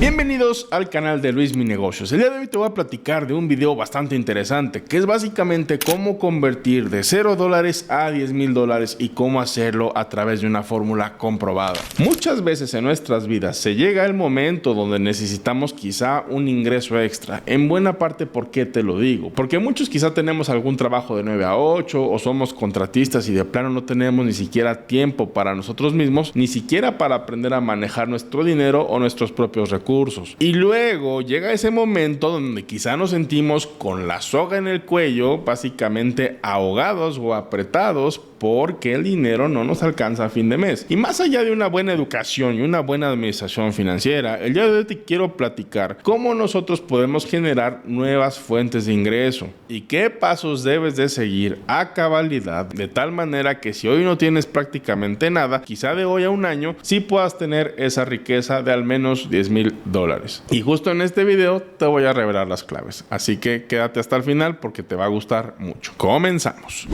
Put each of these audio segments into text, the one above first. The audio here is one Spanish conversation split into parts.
Bienvenidos al canal de Luis Mi Negocios. El día de hoy te voy a platicar de un video bastante interesante, que es básicamente cómo convertir de $0 a $10,000 y cómo hacerlo a través de una fórmula comprobada. Muchas veces en nuestras vidas se llega el momento donde necesitamos quizá un ingreso extra. En buena parte, ¿por qué te lo digo? Porque muchos quizá tenemos algún trabajo de 9 a 8 o somos contratistas y de plano no tenemos ni siquiera tiempo para nosotros mismos, ni siquiera para aprender a manejar nuestro dinero o nuestros propios recursos. Y luego llega ese momento donde quizá nos sentimos con la soga en el cuello, básicamente ahogados o apretados porque el dinero no nos alcanza a fin de mes. Y más allá de una buena educación y una buena administración financiera, el día de hoy te quiero platicar cómo nosotros podemos generar nuevas fuentes de ingreso y qué pasos debes de seguir a cabalidad, de tal manera que si hoy no tienes prácticamente nada, quizá de hoy a un año sí puedas tener esa riqueza de al menos $10,000. Y justo en este video te voy a revelar las claves, así que quédate hasta el final porque te va a gustar mucho. Comenzamos.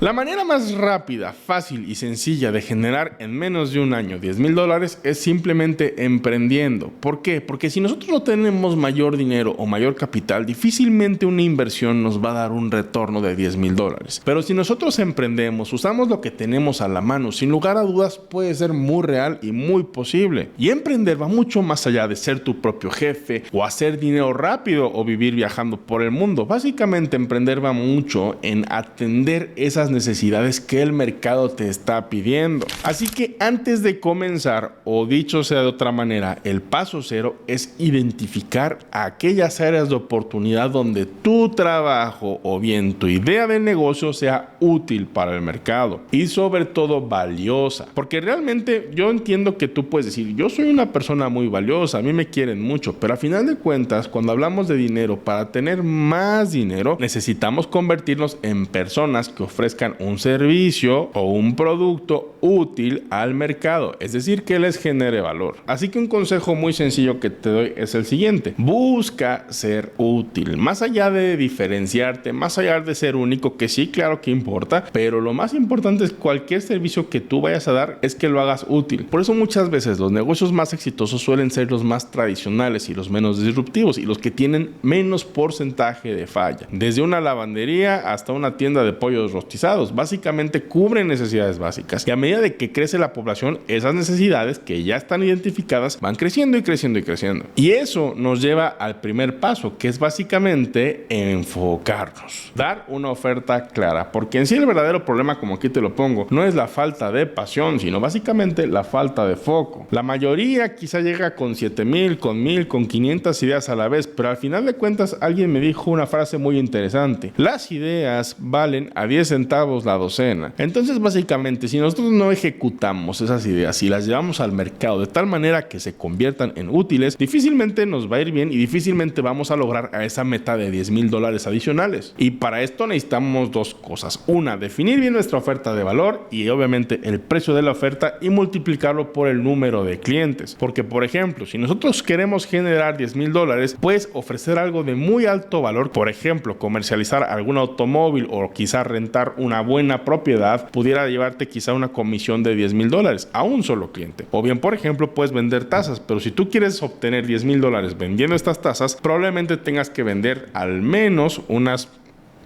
La manera más rápida, fácil y sencilla de generar en menos de un año $10,000 es simplemente emprendiendo. ¿Por qué? Porque si nosotros no tenemos mayor dinero o mayor capital, difícilmente una inversión nos va a dar un retorno de $10,000. Pero si nosotros emprendemos, usamos lo que tenemos a la mano, sin lugar a dudas puede ser muy real y muy posible. Y emprender va mucho más allá de ser tu propio jefe o hacer dinero rápido o vivir viajando por el mundo. Básicamente emprender va mucho en atender esas necesidades que el mercado te está pidiendo. Así que antes de comenzar, o dicho sea de otra manera, el paso cero es identificar aquellas áreas de oportunidad donde tu trabajo o bien tu idea de negocio sea útil para el mercado y sobre todo valiosa. Porque realmente yo entiendo que tú puedes decir, yo soy una persona muy valiosa, a mí me quieren mucho, pero a final de cuentas, cuando hablamos de dinero, para tener más dinero, necesitamos convertirnos en personas que ofrezcan un servicio o un producto útil al mercado, es decir, que les genere valor. Así que un consejo muy sencillo que te doy es el siguiente: busca ser útil, más allá de diferenciarte, más allá de ser único, que sí, claro que importa, pero lo más importante es cualquier servicio que tú vayas a dar es que lo hagas útil. Por eso muchas veces los negocios más exitosos suelen ser los más tradicionales y los menos disruptivos y los que tienen menos porcentaje de falla. Desde una lavandería hasta una tienda de pollos rostizados, básicamente cubren necesidades básicas, y a medida de que crece la población, esas necesidades que ya están identificadas van creciendo y creciendo y creciendo. Y eso nos lleva al primer paso, que es básicamente enfocarnos, dar una oferta clara, porque en sí el verdadero problema, como aquí te lo pongo, no es la falta de pasión, sino básicamente la falta de foco. La mayoría quizá llega con 7,000, con 1,000, con 500 ideas a la vez, pero al final de cuentas alguien me dijo una frase muy interesante: las ideas valen a 10 centavos la docena. Entonces básicamente, si nosotros no ejecutamos esas ideas y las llevamos al mercado de tal manera que se conviertan en útiles, difícilmente nos va a ir bien y difícilmente vamos a lograr a esa meta de $10,000 adicionales. Y para esto necesitamos dos cosas: una, definir bien nuestra oferta de valor y obviamente el precio de la oferta, y multiplicarlo por el número de clientes. Porque por ejemplo, si nosotros queremos generar $10,000, puedes ofrecer algo de muy alto valor, por ejemplo comercializar algún automóvil o quizá rentar una buena propiedad, pudiera llevarte quizá una comisión de $10,000 a un solo cliente. O bien, por ejemplo, puedes vender tazas, pero si tú quieres obtener $10,000 vendiendo estas tazas, probablemente tengas que vender al menos unas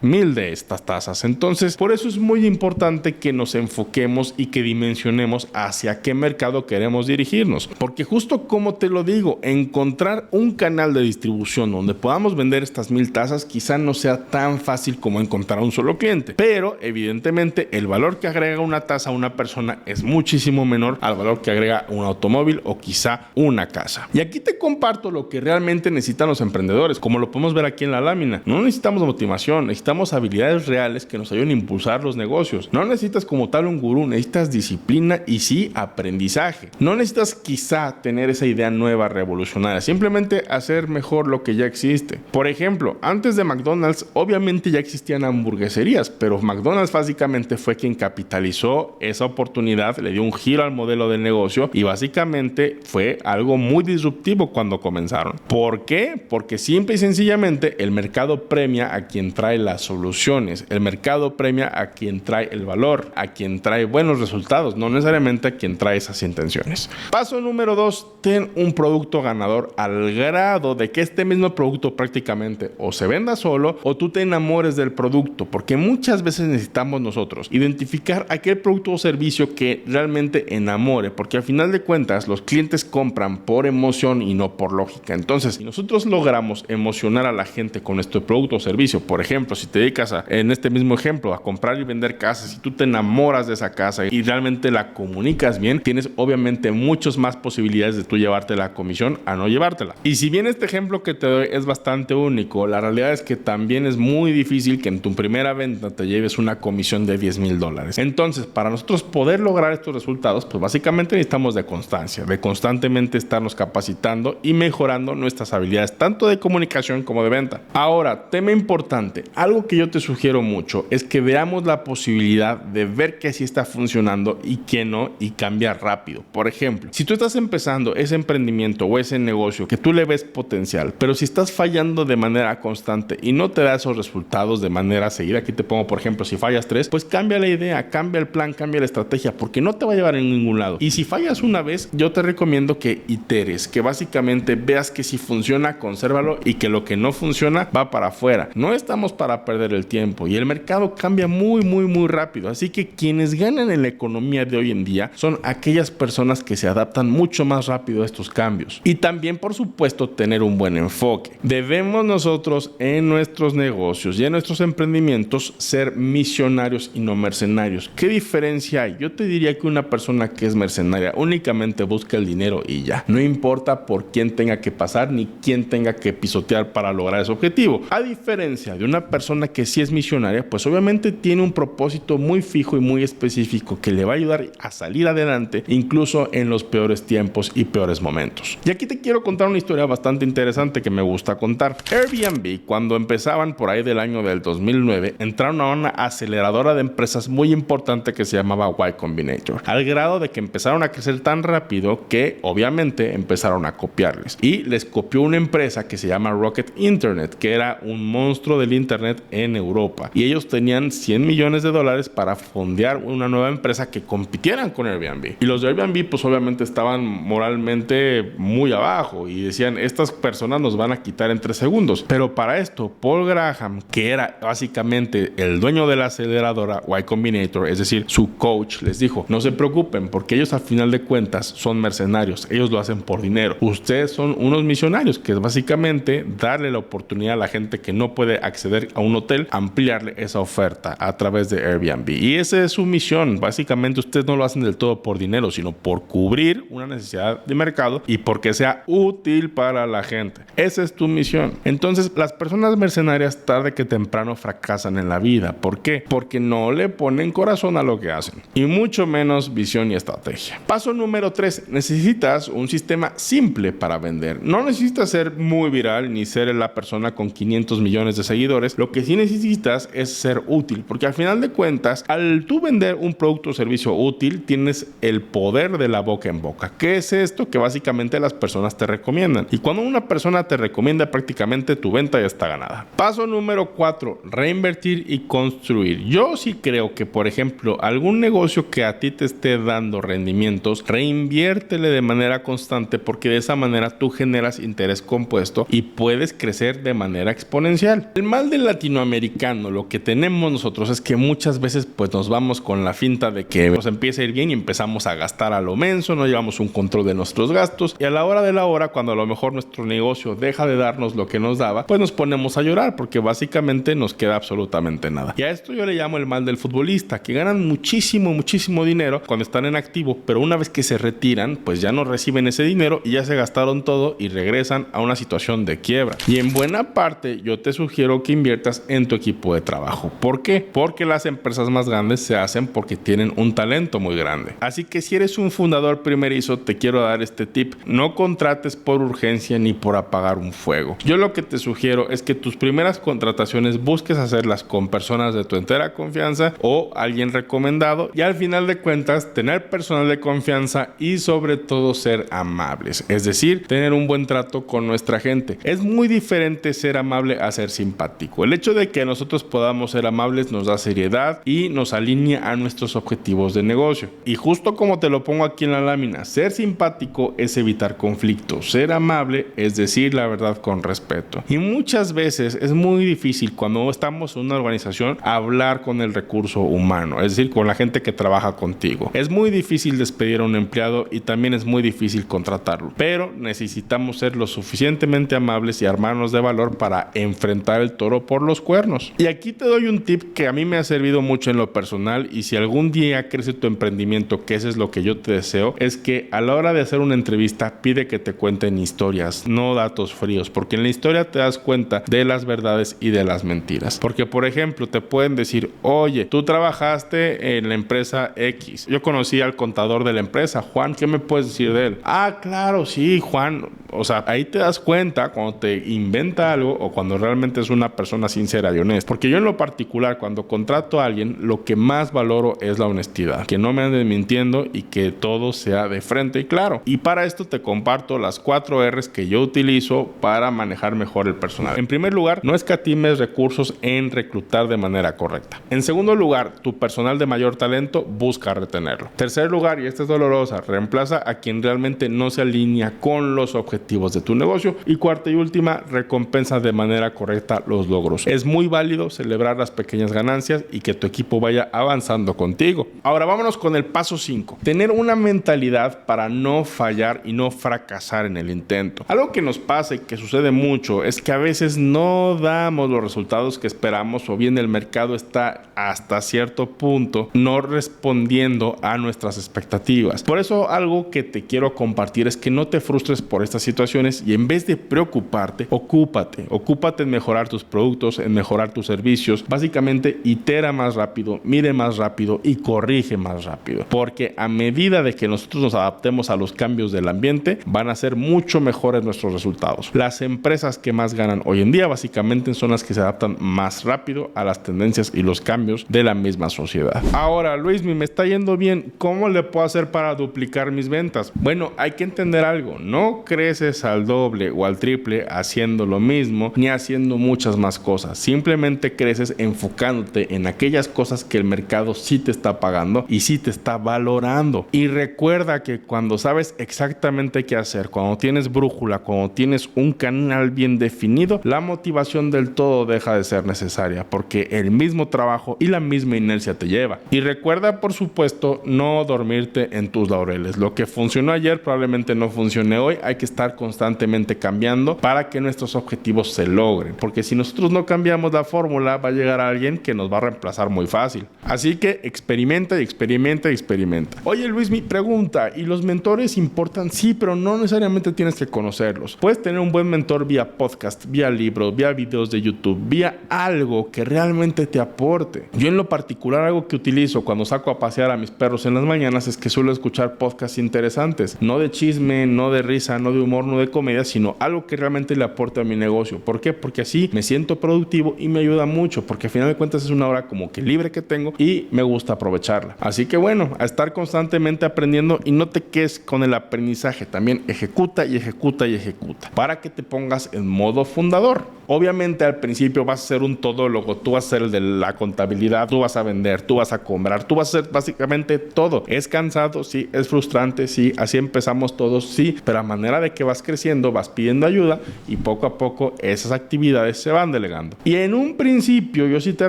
1,000 de estas tazas. Entonces, por eso es muy importante que nos enfoquemos y que dimensionemos hacia qué mercado queremos dirigirnos. Porque justo como te lo digo, encontrar un canal de distribución donde podamos vender estas 1,000 tazas quizá no sea tan fácil como encontrar a un solo cliente. Pero, evidentemente, el valor que agrega una taza a una persona es muchísimo menor al valor que agrega un automóvil o quizá una casa. Y aquí te comparto lo que realmente necesitan los emprendedores, como lo podemos ver aquí en la lámina. No necesitamos motivación, necesitamos habilidades reales que nos ayuden a impulsar los negocios. No necesitas como tal un gurú, necesitas disciplina y sí aprendizaje. No necesitas quizá tener esa idea nueva revolucionaria, simplemente hacer mejor lo que ya existe. Por ejemplo, antes de McDonald's obviamente ya existían hamburgueserías, pero McDonald's básicamente fue quien capitalizó esa oportunidad, le dio un giro al modelo de negocio y básicamente fue algo muy disruptivo cuando comenzaron. ¿Por qué? Porque simple y sencillamente el mercado premia a quien trae las soluciones. El mercado premia a quien trae el valor, a quien trae buenos resultados, no necesariamente a quien trae esas intenciones. Paso número 2, ten un producto ganador al grado de que este mismo producto prácticamente o se venda solo o tú te enamores del producto, porque muchas veces necesitamos nosotros identificar aquel producto o servicio que realmente enamore, porque al final de cuentas los clientes compran por emoción y no por lógica. Entonces, si nosotros logramos emocionar a la gente con nuestro producto o servicio, por ejemplo, si te dedicas en este mismo ejemplo, a comprar y vender casas, y tú te enamoras de esa casa y realmente la comunicas bien, tienes obviamente muchas más posibilidades de tú llevarte la comisión a no llevártela. Y si bien este ejemplo que te doy es bastante único, la realidad es que también es muy difícil que en tu primera venta te lleves una comisión de $10,000. Entonces, para nosotros poder lograr estos resultados, pues básicamente necesitamos de constancia, de constantemente estarnos capacitando y mejorando nuestras habilidades, tanto de comunicación como de venta. Ahora, tema importante, algo que yo te sugiero mucho es que veamos la posibilidad de ver que sí está funcionando y que no, y cambiar rápido. Por ejemplo, si tú estás empezando ese emprendimiento o ese negocio que tú le ves potencial, pero si estás fallando de manera constante y no te da esos resultados de manera seguida, aquí te pongo por ejemplo, si fallas 3, pues cambia la idea, cambia el plan, cambia la estrategia, porque no te va a llevar en ningún lado. Y si fallas una vez, yo te recomiendo que iteres, que básicamente veas que si funciona, consérvalo, y que lo que no funciona va para afuera. No estamos para perder el tiempo y el mercado cambia muy rápido, así que quienes ganan en la economía de hoy en día son aquellas personas que se adaptan mucho más rápido a estos cambios. Y también, por supuesto, tener un buen enfoque. Debemos nosotros en nuestros negocios y en nuestros emprendimientos ser misionarios y no mercenarios. ¿Qué diferencia hay? Yo te diría que una persona que es mercenaria únicamente busca el dinero y ya. No importa por quién tenga que pasar ni quién tenga que pisotear para lograr ese objetivo. A diferencia de una persona que sí es misionaria, pues obviamente tiene un propósito muy fijo y muy específico que le va a ayudar a salir adelante, incluso en los peores tiempos y peores momentos. Y aquí te quiero contar una historia bastante interesante que me gusta contar. Airbnb, cuando empezaban por ahí del año del 2009, entraron a una aceleradora de empresas muy importante que se llamaba Y Combinator, al grado de que empezaron a crecer tan rápido que obviamente empezaron a copiarles. Y les copió una empresa que se llama Rocket Internet, que era un monstruo del internet en Europa. Y ellos tenían $100 millones para fondear una nueva empresa que compitieran con Airbnb. Y los de Airbnb pues obviamente estaban moralmente muy abajo y decían, estas personas nos van a quitar en 3 segundos. Pero para esto, Paul Graham, que era básicamente el dueño de la aceleradora Y Combinator, es decir, su coach, les dijo, no se preocupen porque ellos al final de cuentas son mercenarios, ellos lo hacen por dinero. Ustedes son unos misionarios, que es básicamente darle la oportunidad a la gente que no puede acceder a un hotel, ampliarle esa oferta a través de Airbnb. Y esa es su misión. Básicamente ustedes no lo hacen del todo por dinero, sino por cubrir una necesidad de mercado y porque sea útil para la gente. Esa es tu misión. Entonces, las personas mercenarias tarde que temprano fracasan en la vida. ¿Por qué? Porque no le ponen corazón a lo que hacen y mucho menos visión y estrategia. Paso número 3. Necesitas un sistema simple para vender. No necesitas ser muy viral ni ser la persona con 500 millones de seguidores. Lo que sí necesitas es ser útil, porque al final de cuentas, al tú vender un producto o servicio útil, tienes el poder de la boca en boca. ¿Qué es esto? Que básicamente las personas te recomiendan. Y cuando una persona te recomienda, prácticamente tu venta ya está ganada. Paso número 4. Reinvertir y construir. Yo sí creo que, por ejemplo, algún negocio que a ti te esté dando rendimientos, reinviértele de manera constante, porque de esa manera tú generas interés compuesto y puedes crecer de manera exponencial. El mal del latinoamericano, lo que tenemos nosotros es que muchas veces pues nos vamos con la finta de que nos empieza a ir bien y empezamos a gastar a lo menso, no llevamos un control de nuestros gastos y a la hora de la hora, cuando a lo mejor nuestro negocio deja de darnos lo que nos daba, pues nos ponemos a llorar porque básicamente nos queda absolutamente nada. Y a esto yo le llamo el mal del futbolista, que ganan muchísimo dinero cuando están en activo, pero una vez que se retiran, pues ya no reciben ese dinero y ya se gastaron todo y regresan a una situación de quiebra. Y en buena parte yo te sugiero que inviertas en tu equipo de trabajo. ¿Por qué? Porque las empresas más grandes se hacen porque tienen un talento muy grande. Así que si eres un fundador primerizo, te quiero dar este tip: no contrates por urgencia ni por apagar un fuego. Yo lo que te sugiero es que tus primeras contrataciones busques hacerlas con personas de tu entera confianza o alguien recomendado, y al final de cuentas tener personal de confianza y sobre todo ser amables, es decir, tener un buen trato con nuestra gente. Es muy diferente ser amable a ser simpático. El hecho hecho de que nosotros podamos ser amables nos da seriedad y nos alinea a nuestros objetivos de negocio. Y justo como te lo pongo aquí en la lámina, ser simpático es evitar conflictos, ser amable es decir la verdad con respeto. Y muchas veces es muy difícil cuando estamos en una organización hablar con el recurso humano, es decir, con la gente que trabaja contigo. Es muy difícil despedir a un empleado y también es muy difícil contratarlo, pero necesitamos ser lo suficientemente amables y armarnos de valor para enfrentar el toro por los cuernos. Y aquí te doy un tip que a mí me ha servido mucho en lo personal, y si algún día crece tu emprendimiento, que ese es lo que yo te deseo, es que a la hora de hacer una entrevista pide que te cuenten historias, no datos fríos, porque en la historia te das cuenta de las verdades y de las mentiras. Porque por ejemplo te pueden decir, oye, tú trabajaste en la empresa X, yo conocí al contador de la empresa, Juan, ¿qué me puedes decir de él? Ah, claro, sí, Juan. O sea, ahí te das cuenta cuando te inventa algo o cuando realmente es una persona sincera y honesta. Porque yo en lo particular, cuando contrato a alguien, lo que más valoro es la honestidad. Que no me anden mintiendo y que todo sea de frente y claro. Y para esto te comparto las 4 R's que yo utilizo para manejar mejor el personal. En primer lugar, no escatimes recursos en reclutar de manera correcta. En segundo lugar, tu personal de mayor talento, busca retenerlo. Tercer lugar, y esta es dolorosa, reemplaza a quien realmente no se alinea con los objetivos de tu negocio. Y cuarta y última, recompensa de manera correcta los logros. Es muy válido celebrar las pequeñas ganancias y que tu equipo vaya avanzando contigo. Ahora vámonos con el paso 5. Tener una mentalidad para no fallar y no fracasar en el intento. Algo que nos pasa y que sucede mucho es que a veces no damos los resultados que esperamos, o bien el mercado está hasta cierto punto no respondiendo a nuestras expectativas. Por eso algo que te quiero compartir es que no te frustres por estas situaciones y en vez de preocuparte, ocúpate en mejorar tus productos, en mejorar tus servicios. Básicamente itera más rápido, mide más rápido y corrige más rápido, porque a medida de que nosotros nos adaptemos a los cambios del ambiente, van a ser mucho mejores nuestros resultados. Las empresas que más ganan hoy en día básicamente son las que se adaptan más rápido a las tendencias y los cambios de la misma sociedad. Ahora, Luismi, me está yendo bien, ¿cómo le puedo hacer para duplicar mis ventas? Bueno, hay que entender algo, no creces al doble o al triple haciendo lo mismo ni haciendo muchas más cosas, simplemente creces enfocándote en aquellas cosas que el mercado sí te está pagando y sí te está valorando. Y recuerda que cuando sabes exactamente qué hacer, cuando tienes brújula, cuando tienes un canal bien definido, la motivación del todo deja de ser necesaria, porque el mismo trabajo y la misma inercia te lleva. Y recuerda, por supuesto, no dormirte en tus laureles. Lo que funcionó ayer probablemente no funcione hoy. Hay que estar constantemente cambiando para que nuestros objetivos se logren, porque si nosotros no cambiamos la fórmula, va a llegar alguien que nos va a reemplazar muy fácil. Así que experimenta y experimenta y experimenta. Oye, Luis, mi pregunta, ¿y los mentores importan? Sí, pero no necesariamente tienes que conocerlos. Puedes tener un buen mentor vía podcast, vía libros, vía videos de YouTube, vía algo que realmente te aporte. Yo en lo particular, algo que utilizo cuando saco a pasear a mis perros en las mañanas es que suelo escuchar podcasts interesantes, no de chisme, no de risa, no de humor, no de comedia, sino algo que realmente le aporte a mi negocio. ¿Por qué? Porque así me siento productivo y me ayuda mucho, porque al final de cuentas es una hora como que libre que tengo y me gusta aprovecharla. Así que bueno, a estar constantemente aprendiendo y no te quedes con el aprendizaje, también ejecuta y ejecuta y ejecuta para que te pongas en modo fundador. Obviamente al principio vas a ser un todólogo, tú vas a ser el de la contabilidad, tú vas a vender, tú vas a comprar, tú vas a hacer básicamente todo. Es cansado, sí, es frustrante, sí, así empezamos todos, sí, pero a manera de que vas creciendo, vas pidiendo ayuda y poco a poco esas actividades se van delegando. Y en un principio yo sí te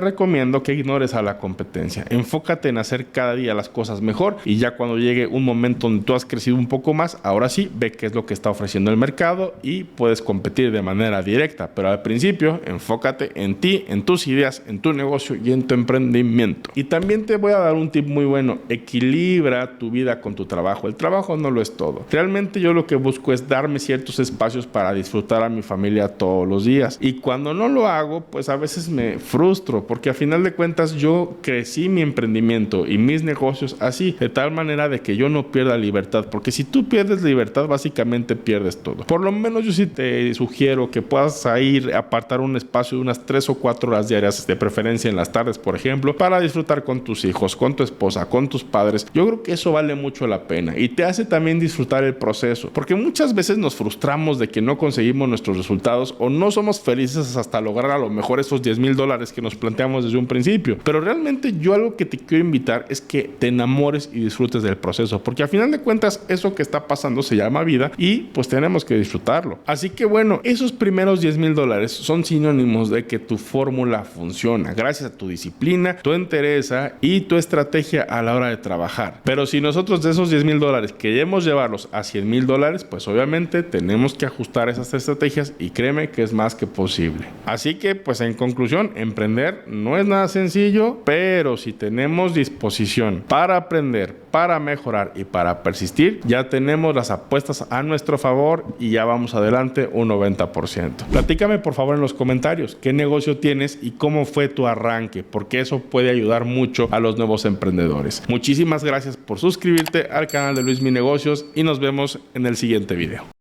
recomiendo que ignores a la competencia, enfócate en hacer cada día las cosas mejor y ya cuando llegue un momento donde tú has crecido un poco más, ahora sí, ve qué es lo que está ofreciendo el mercado y puedes competir de manera directa, pero al principio enfócate en ti, en tus ideas, en tu negocio y en tu emprendimiento. Y también te voy a dar un tip muy bueno: equilibra tu vida con tu trabajo. El trabajo no lo es todo. Realmente yo lo que busco es darme ciertos espacios para disfrutar a mi familia todos los días, y cuando no lo hago, pues a veces me frustro, porque a final de cuentas yo crecí mi emprendimiento y mis negocios así, de tal manera de que yo no pierda libertad, porque si tú pierdes libertad, básicamente pierdes todo. Por lo menos yo sí te sugiero que puedas ir apartar un espacio de unas 3 o 4 horas diarias, de preferencia en las tardes, por ejemplo, para disfrutar con tus hijos, con tu esposa, con tus padres. Yo creo que eso vale mucho la pena y te hace también disfrutar el proceso, porque muchas veces nos frustramos de que no conseguimos nuestros resultados o no somos felices hasta lograr a lo mejor esos $10,000 que nos planteamos desde un principio. Pero realmente yo algo que te quiero invitar es que te enamores y disfrutes del proceso, porque al final de cuentas eso que está pasando se llama vida y pues tenemos que disfrutarlo. Así que bueno, esos primeros $10,000 son sinónimos de que tu fórmula funciona gracias a tu disciplina, tu entereza y tu estrategia a la hora de trabajar. Pero si nosotros de esos $10,000 queremos llevarlos a $100,000, pues obviamente tenemos que ajustar esas estrategias y créeme que es más que posible. Así que pues en conclusión, emprender no es nada sencillo, pero si tenemos disposición para aprender, para mejorar y para persistir, ya tenemos las apuestas a nuestro favor y ya vamos adelante un 90%. Platícame por favor en los comentarios qué negocio tienes y cómo fue tu arranque, porque eso puede ayudar mucho a los nuevos emprendedores. Muchísimas gracias por suscribirte al canal de Luis Mi Negocios y nos vemos en el siguiente video.